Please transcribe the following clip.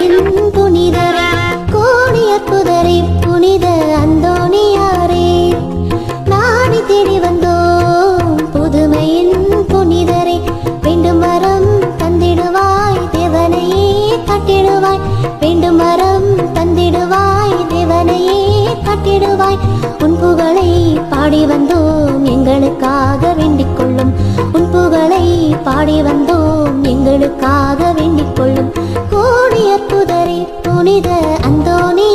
புனிதரே, கோடி அற்புதரே, புனித அந்தோணியாரே, நாடி தேடி வந்தோம் புதுமையின் புனிதரே. வேண்டும் வரம் தந்திடுவாய், தேவனையே காட்டிடுவாய். வேண்டும் வரம் தந்திடுவாய், தேவனையே காட்டிடுவாய். உன் புகழை பாடி வந்தோம், எங்களுக்காக வேண்டிக் கொள்ளும். உன் புகழை பாடி வந்தோம், எங்களுக்காக வேண்டிக் கொள்ளும். கோடி அற்புதரே, புனித அந்தோணி